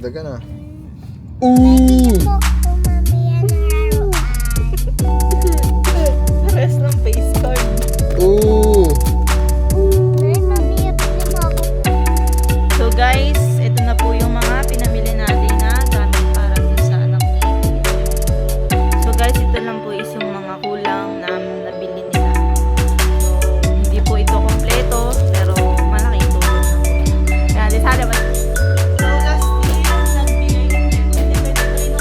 Daga na. Pwede po kumamaya ng laruan. Pares ng face card. Ooh! Ay, mamaya pwede mo ako. So guys, ito na po yung mga pinamili natin na gamit para din sa anak ko. So guys, ito lang po is yung mga kulang na nabili nila. So, hindi po ito kompleto, pero malaki ito. Kaya di sana ba? So last year, nagbigay din 2023 no?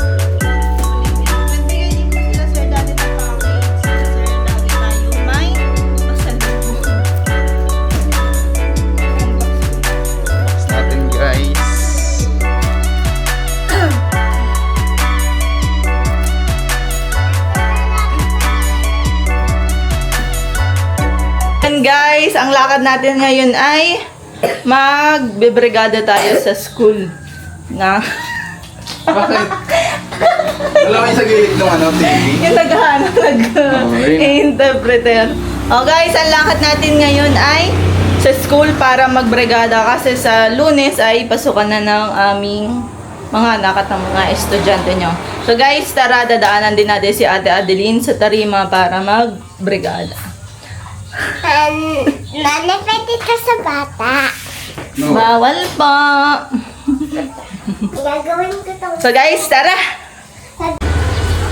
Nagbigay din po sila Sir Daddy ng package. Sir Daddy tayo may pasalubong. Box natin guys. And guys, ang lakad natin ngayon ay magbebrigada tayo sa school na Bakit? Alam mo yung sa gilid ng ano, TV? yung naghahanap nag-interpreter. Oh guys, ang lakad natin ngayon ay sa school para magbrigada kasi sa Lunes ay pasukan na ng aming mga anak at ng mga estudyante nyo. So guys, tara, dadaanan din natin si Ate Adeline sa tarima para magbrigada. Mali, pwede ka sa bata. No. Bawal po! Gagawin ko to. So guys, tara!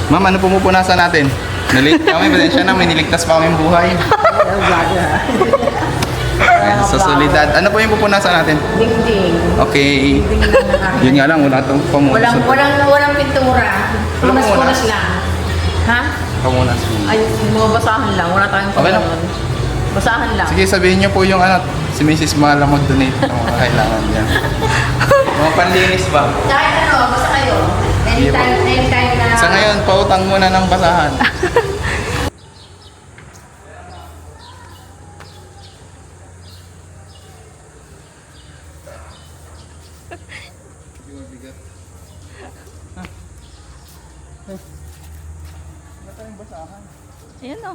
Ma'am, ano pumupunasan natin? Nalate kami, pasensya na, may niligtas pa kaming buhay. Ayan, sa solidad. Ano po yung pupunasan natin? Dingding. Okay. Yun nga lang, wala itong pamunas. Walang pintura. Punas-punas lang. Ha? Pamunas. Ay, mga basahan lang. Wala tayong Okay lang. pagkaroon. Basahan lang. Sige, sabihin niyo po yung ano, si Mrs. Mala mag-donate ng mga kailangan niya. Mga panlinis ba? Kahit ano, basta kayo. Sige po. Anytime na... Sa ngayon, pautang muna ng basahan. Ayan o.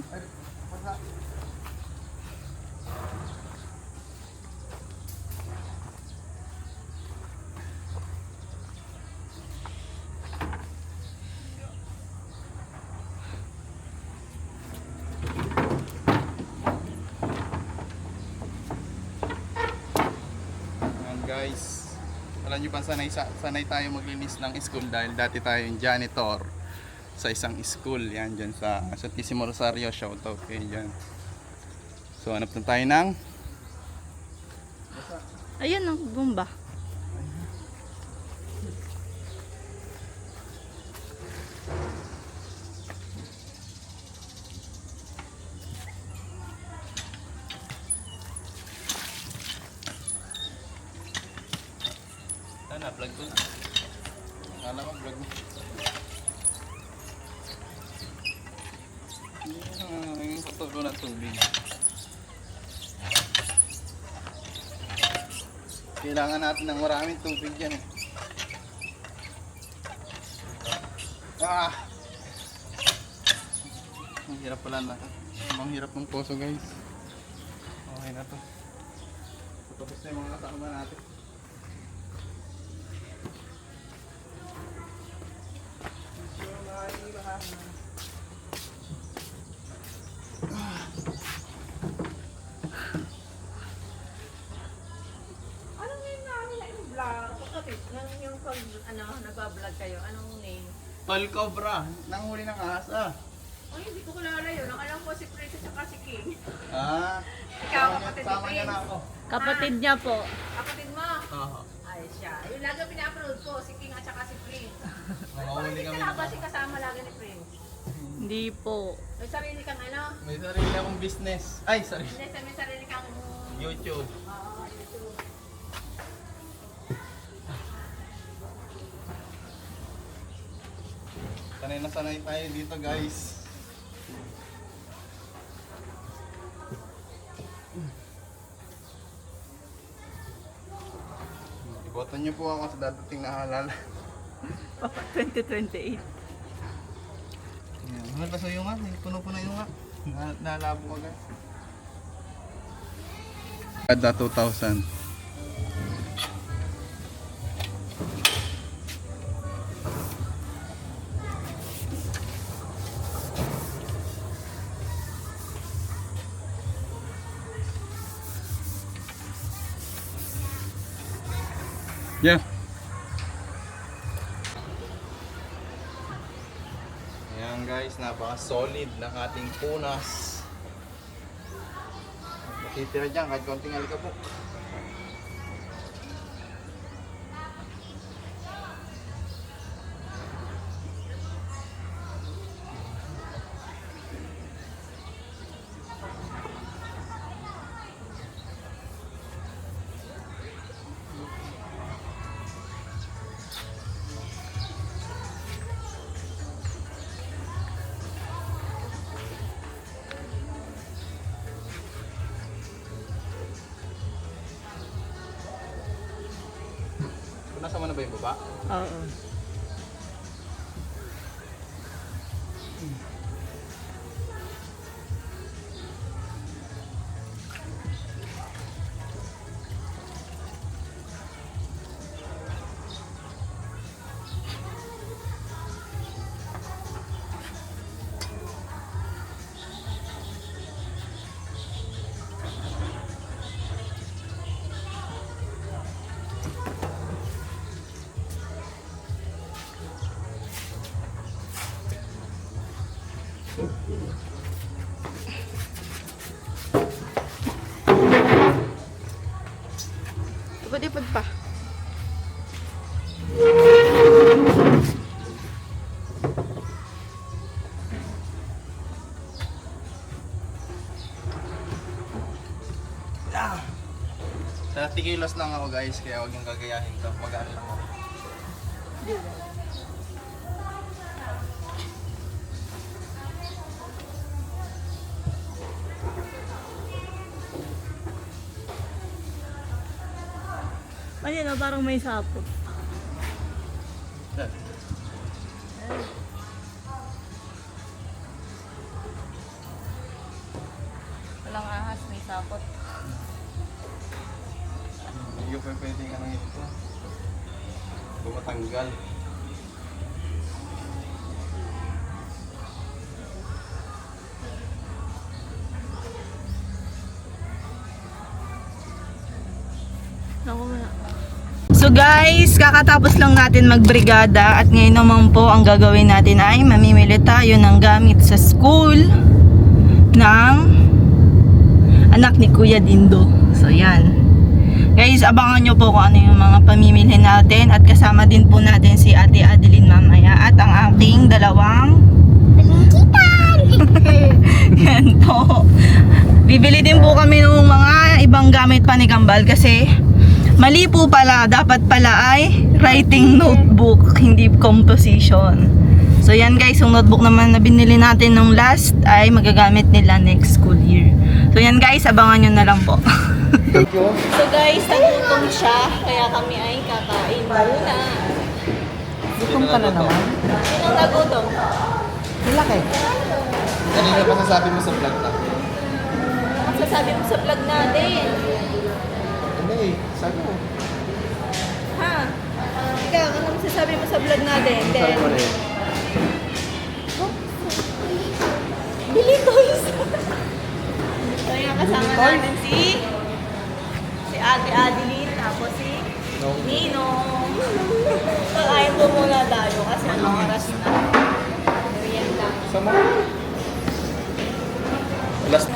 Ayan guys, alam nyo ba sanay tayo maglinis ng school dahil dati tayo yung janitor sa isang school. Yan dyan sa Santissimo Rosario, shoutout kayo dyan. So hanap na tayo ng Ayan o, bomba. sana, vlog ko na. Kala ko vlog mo. Yung patulo ng tubig. Kailangan natin ng maraming tubig yan eh. Ah! Ang hirap pala na. Ang hirap ng poso guys. Okay na to. Tapos na yung mga kasama natin. Anong name namin na yung vlog? Kapatid, yung pag, nagbablog kayo, anong name? Tol Cobra, nanghuli ng asa. Ay, hindi ko kilala yun. Ang alam ko si Princess at si King. Ah, Ikaw, kapatid ni sama niya na Prince. ako. Kapatid niya po. Kapatid mo? Oo. Ay, siya. Yung lagi pina-upload ko, si King at saka si Prince. Nanghuli Hindi kami ka ng ba si kasama lagi ni Prince? Hindi po. May sarili kang ano? May sarili akong business. Ay, sorry. Hindi, may sarili kang... YouTube. Oo, YouTube. Sanay na sanay tayo dito guys. Iboto niyo po ako sa dadating na halal. 2028. Yan. Mahal pa sa iyo nga. Puno-puno yung nga. Nalabo ka guys. Kada 2,000. guys, napaka-solid ng ating punas. Matitira dyan kahit konting alikabok. Nasa mo na ba yung baba? Oo. Ipad-ipad pa. Sa 30 kilos lang ako guys, kaya huwag yung gagayahin to. Magaan lang ako. Ayun, parang may sapot. Walang ahas, may sapot. Hindi ko pa pwedeng ano ito. Bumatanggal. So guys, kakatapos lang natin magbrigada at ngayon naman po ang gagawin natin ay mamimili tayo ng gamit sa school ng anak ni Kuya Dindo. So yan. Guys, abangan nyo po kung ano yung mga pamimili natin at kasama din po natin si Ate Adeline mamaya at ang aking dalawang yan po. Bibili din po kami ng mga ibang gamit pa ni Kambal kasi mali po pala, dapat pala ay writing notebook, hindi composition. So yan guys, yung notebook naman na binili natin nung last ay magagamit nila next school year. So yan guys, abangan nyo na lang po. So guys, nagutom siya, kaya kami ay kakain muna. Gutom ka na naman? Sinong nagutom? Malaki. Kanina pa sasabi mo sa vlog natin. Ang sasabi mo sa vlog natin? Hindi, sabi mo. Ha? Ikaw, anong sasabi mo sa vlog natin? Sabi mo rin. Bili toys! So yung kasama natin si Ate Adeline, tapos si Ninong. Kakain po muna tayo kasi anong oras na. Merienda. Sama. Last.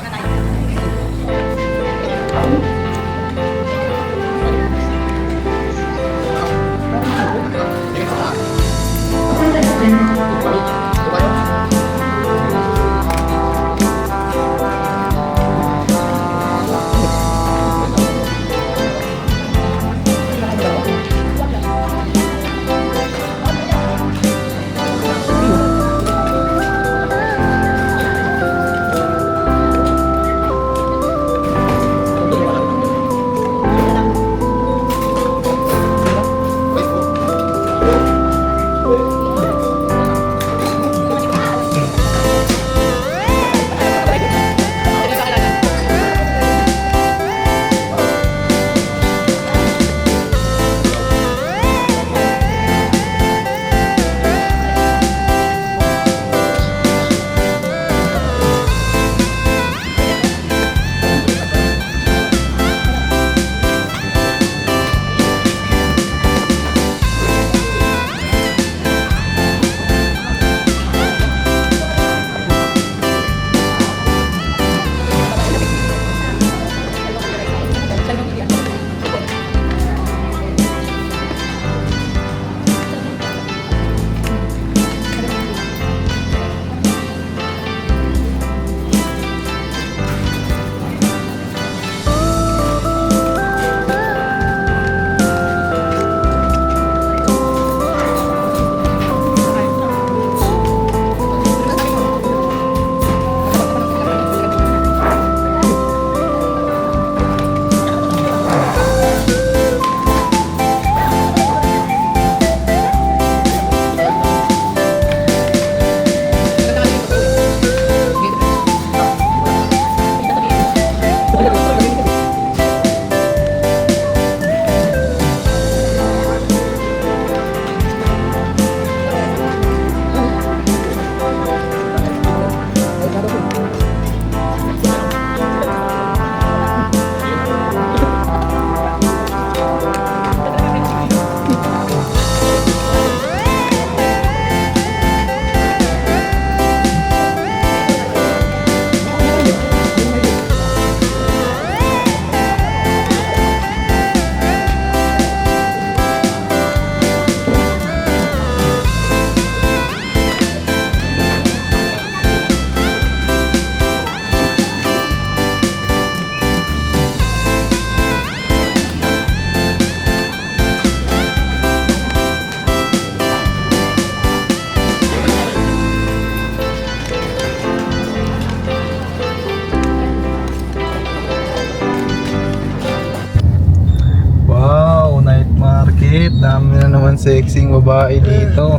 naman sexing babae dito.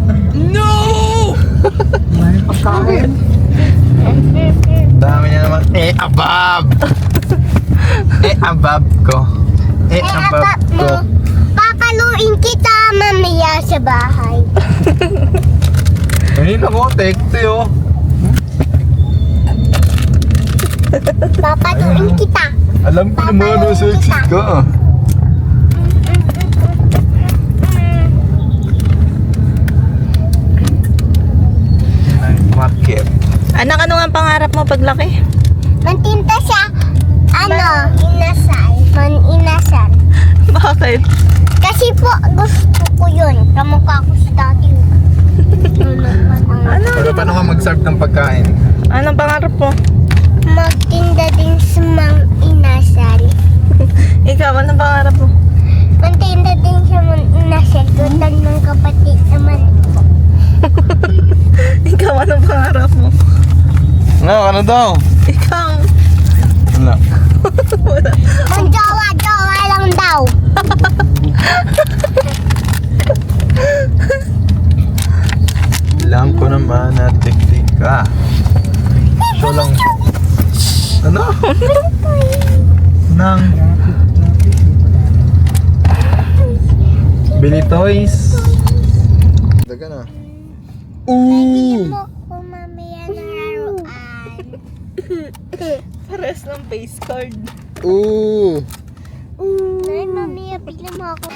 May pagkain. Dami niya naman. Abab! Abab ko. Abab ko. Papaluin kita mamaya sa bahay. Ayun ako, tekte oh. Papaluin kita. Alam ko naman na sexy ka. Market. Anak, ano nga ang pangarap mo paglaki? Mantinta siya, inasal. Inasal. Bakit? Kasi po, gusto ko yun. Kamukha ko sa dati. Ano? Pero paano ka mag-serve ng pagkain? Anong pangarap mo? Magtinda din sa mga inasal. Ikaw, anong pangarap mo? Magtinda din sa mga inasal. Tulad ng kapatid naman ko. Ikaw, anong pangarap mo? Ano daw? Ikaw. Wala. Magjowa-jowa lang daw. Alam ko naman na tektik ka. So lang. Ano? Nang Billy Toys. Daga na. Bibili mo ko mamaya ng laruan. Pares ng face card. Ay, mamaya bigyan mo ako.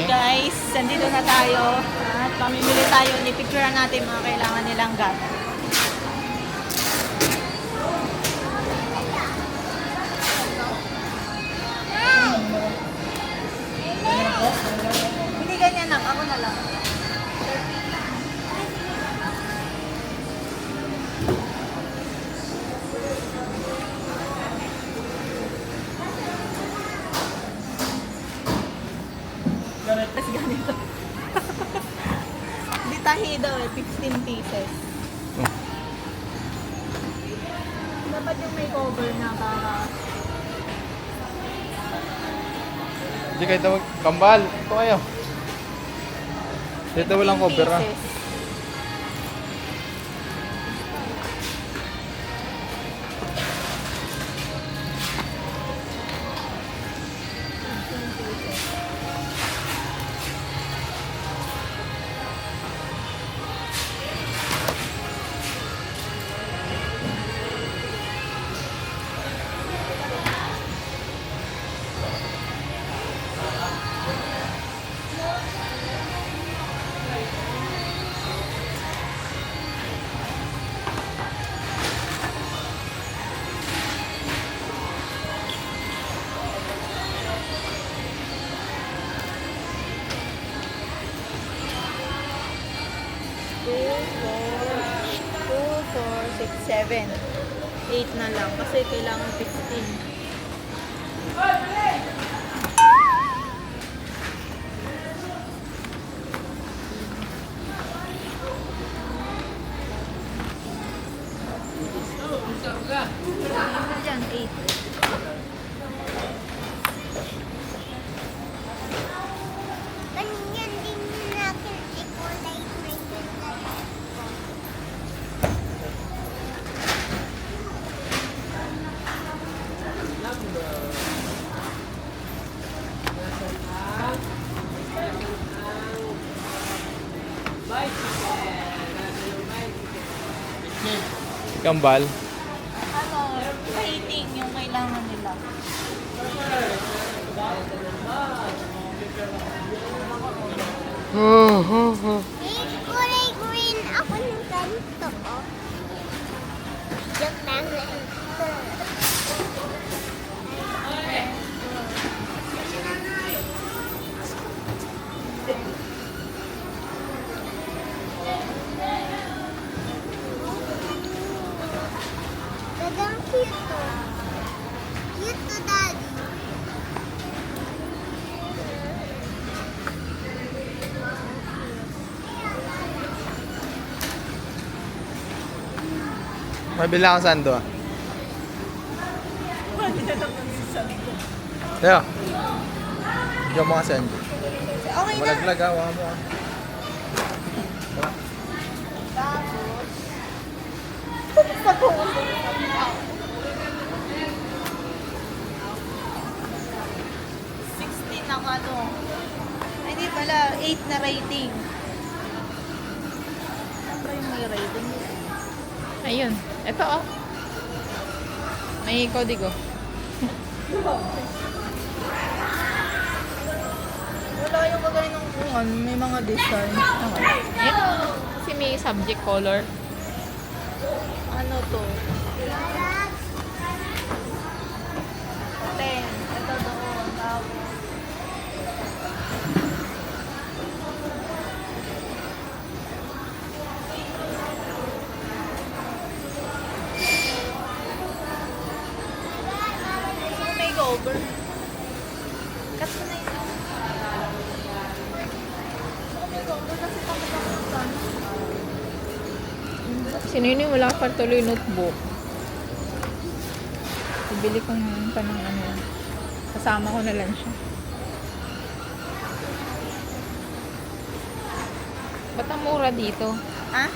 Guys, nandito na tayo. At pamimili tayo. Ni-picturean natin mga kailangan nilang gamit. Hindi ganyan lang. Ako na lang. Tapos ganito. Hindi tahi daw eh, 15 pieces. Dapat yung may cover na para Hindi kayo tawag. Kambal. Ito kayo. Dito walang cover ah. pieces. Seven. 8 na lang kasi kailangan 15. Ayan, 8. Ganyan din natin ikulay may Kambal. Ano, painting yung kailangan nila. kulay green ako ng ganito. Joke lang. Gadang cute to. Cute to, Daddy. Mabila akong sando ah. Teo. Bigyan mo ka sando. Okay na. Malaglag ah, wala mo ah. Tapos, sa puso. 16 ang ano. Ay, hindi pala. 8 na rating. Siyempre yung may rating. Ayun. Ito oh. May kodigo. Wala yung bagay ng kung ano. May mga design. Okay. Kasi may subject color. Ano to? 10. Ito doon. Tapos, makeover. Cut mo na yun. Makeover kasi pagkakakutan. Sino yun yung wala pa tuloy notebook? Bibili ko ngayon pa ng ano. Kasama ko na lang siya. Ba't ang mura dito? Ha?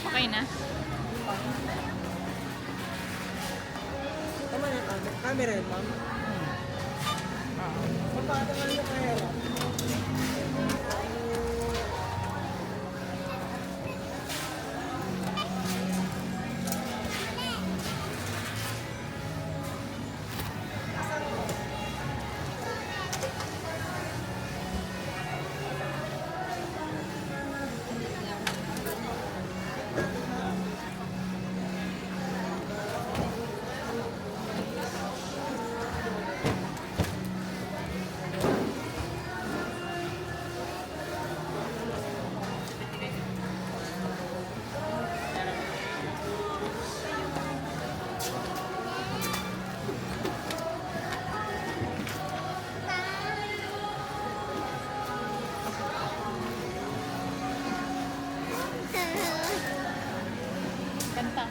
Okay na? Camera yun, ma'am. Magpapatagal yung camera. Kanta.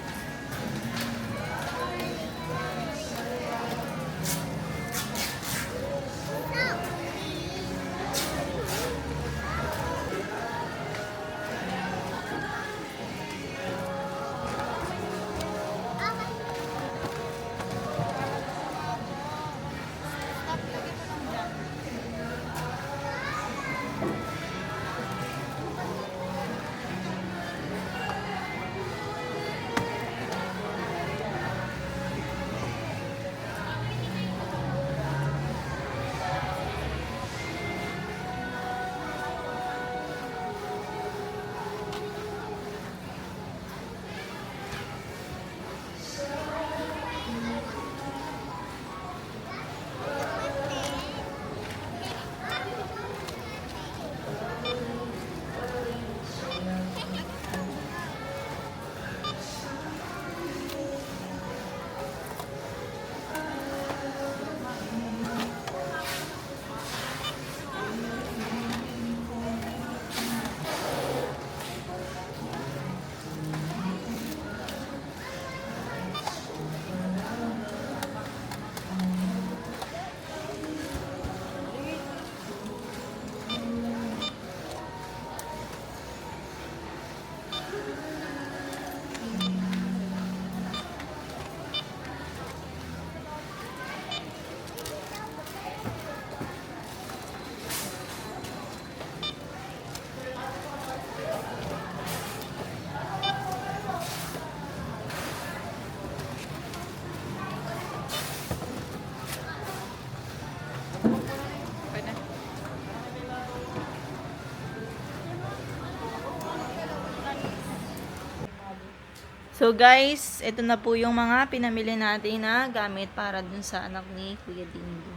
So guys, ito na po yung mga pinamili natin na gamit para dun sa anak ni Kuya Dingo.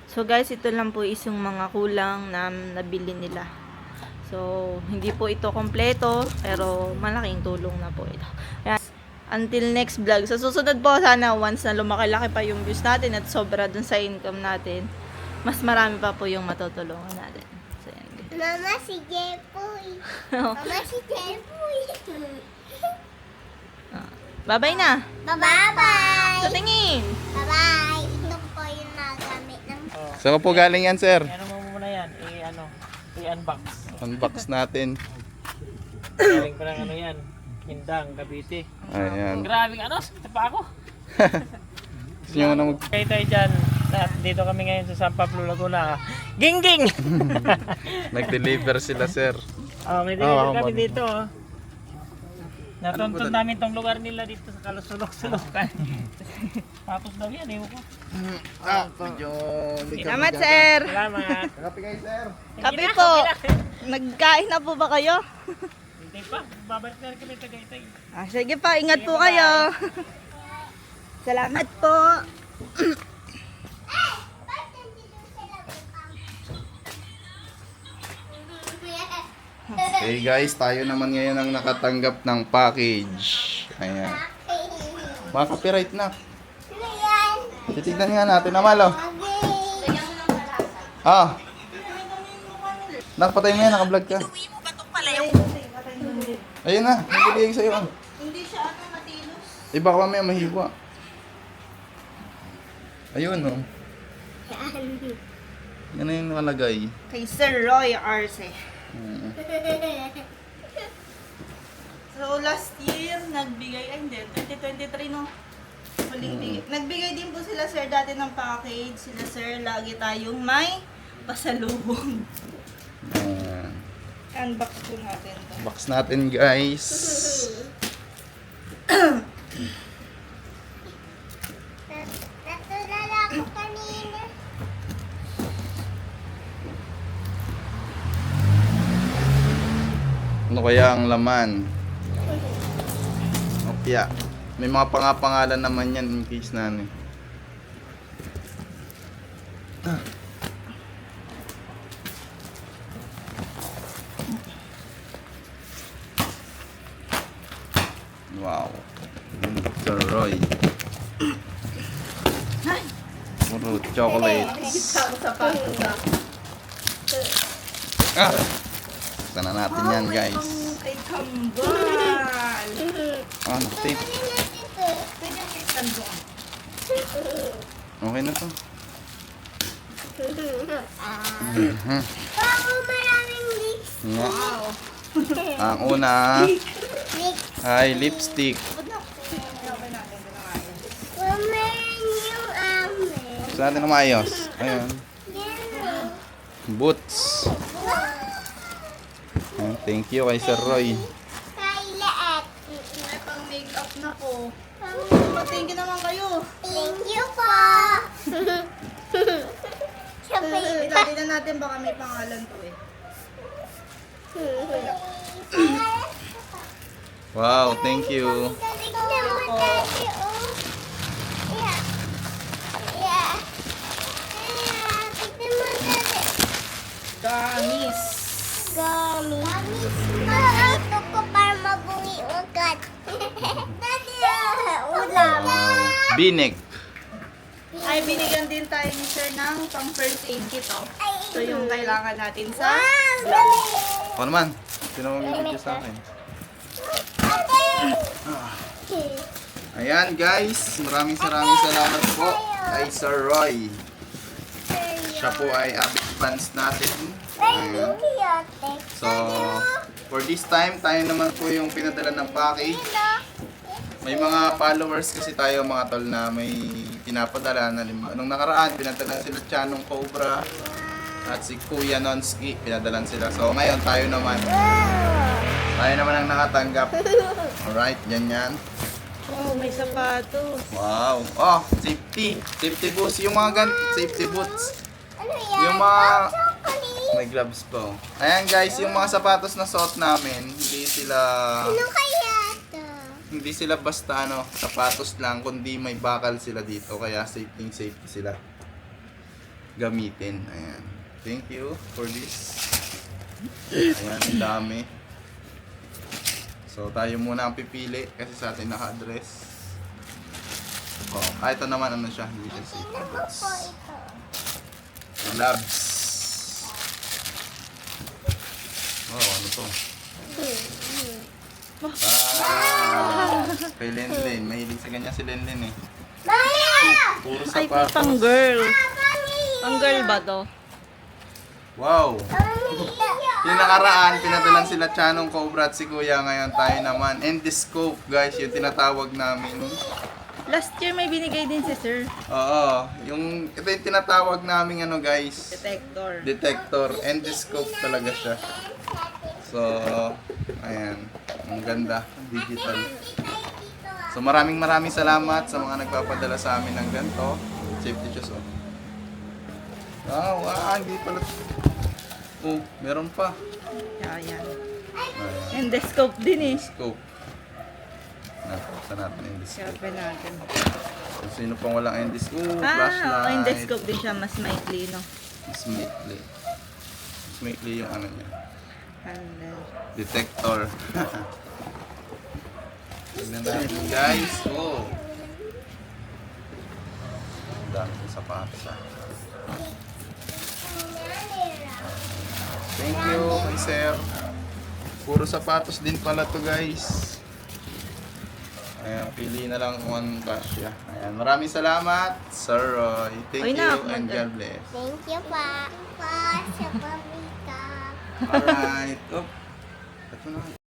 So guys, ito lang po is yung mga kulang na nabili nila. So, hindi po ito kompleto, pero malaking tulong na po ito. Kaya, until next vlog. Sa susunod po, sana once na lumaki-laki pa yung views natin at sobra dun sa income natin, mas marami pa po yung matutulungan natin. So, yan. Mama, si Jepoy. Mama, si Jepoy. Bye-bye na. Bye-bye! Sa tingin. Bye-bye! Ito po yung nagamit ng... Saan po galing yan, sir? Ano mo muna yan? I-unbox. Unbox natin. Galing ko ng ano yan. Indang, Cavite. Ayan. Grabing ano, sa pa ako. Gusto nyo na mag... Kayo tayo dyan. Dito kami ngayon sa San Pablo, Laguna. Ging-ging! Nag-deliver sila, sir. May deliver kami dito. Oh. Natuntun namin tong lugar nila dito sa Kalusulok-Sulukan. Tapos daw yan, ewan ko. Medyo... Salamat, sir. Salamat. Kapi kayo, sir. Kape po. Nagkain na po ba kayo? Hindi pa, babalik na rin kami Tagaytay. Sige pa, ingat po kayo. Salamat po. Okay guys, tayo naman ngayon ang nakatanggap ng package. Ayan. Mga copyright na. Ano yan? Titignan nga natin, Amalo. Ah. Nakapatay mo yan, nakablog ka. Ayun na, nagbibigay sa'yo. Hindi siya matilos. Iba ka mamaya mahiwa. Ayun, oh. Yan na yung nakalagay. Kay Sir Roy Arce. So last year, nagbigay, ay hindi, 2023 no? Huling bigay. Nagbigay din po sila sir dati ng package. Sila sir, lagi tayong may pasalubong. Ayan. Unbox po natin to. Box natin, guys. Natulala ako kanina. Ano kaya ang laman? Opya. May mga pangapangalan naman yan in case na ano. Wow. Sir Roy. Puro chocolates. Ah! Sana natin yan, guys. Kay Kambal. Ano, tape? Okay na to. Mhm. Wow, maraming lips. Nga. Ang una Mix. ay lipstick. Wow, meron yung amin. Gusto natin na maayos. Ayun. Yellow. Boots. Ayan, thank you kay Sir Roy. Kailaat. May pang makeup na po. Thank you naman kayo. Thank you po. Sabay pa. Tignan natin baka may pangalan to eh. Wow, thank you. Tignan mo dati, oh. Yeah. Yeah. Yeah. Tignan mo dati. Gamis. Gamis. Ito ko para mabuhi ugat. Dati, ulam. Binig. Ay, binigyan din tayo ni Sir ng pang first aid kit oh. Ito yung kailangan natin sa Wow, Ako naman. Sino mag-video sa akin? Ayan guys, maraming salamat po kay Sir Roy. Siya po ay avid fans natin. Ayan. So, for this time, tayo naman po yung pinadala ng package. May mga followers kasi tayo mga tol na may pinapadala na nung nakaraan, pinadala sila Chanong Cobra at si Kuya Nonski, pinadalan sila. So, ngayon tayo naman. Tayo naman ang nakatanggap. Alright, yan. Oh, may sapatos. Wow. Oh, safety. Safety boots. Yung mga safety boots. Ano yan? Yung mga... Chocolate. May gloves po. Ayan guys, yung mga sapatos na suot namin, hindi sila... Ano kaya ito? Hindi sila basta sapatos lang, kundi may bakal sila dito. Kaya safety sila gamitin. Ayan. Thank you for this. Ayan, ang dami. So, tayo muna ang pipili kasi sa atin naka-address. Oh, ito naman siya, hindi siya safety Ano boots. po ito? Gloves. Oh, ano to? Ah, kay Lenlen. Mahilig sa ganyan si Lenlen eh. Puro Ay, sapatos. pang girl. Pang girl ba to? Wow! Yung nakaraan, pinadalan sila Chanong Cobra at si Kuya. Ngayon tayo naman. Endoscope, guys. Yung tinatawag namin. Last year may binigay din si sir. Oo. Ito yung tinatawag namin ano, guys. Detector. Detector. Endoscope talaga siya. So, ayan. Ang ganda. Digital. So, maraming salamat sa mga nagpapadala sa amin ng ganito. Safety shoes, oh. Wow, hindi pala. Oh, meron pa. Ayan. Ayan. Endoscope din eh. Scope. Nakita natin yung endoscope. Siyempre natin. Kung sino pang walang endoscope, flashlight. Endoscope din siya. Mas maikli, no? Smoothly. Smoothly yung ano niya. Handle. Detector. Tignan natin guys. Oh. Ang dami kong sapatos ah. Thank you kay sir. Puro sapatos din pala to guys. Ayan, pili na lang kung anong kasya. Ayan, maraming salamat, Sir Roy. Thank Oy, you nak, and God bless. Thank you pa. Pa, sa pamita. Alright. Oh, ito na.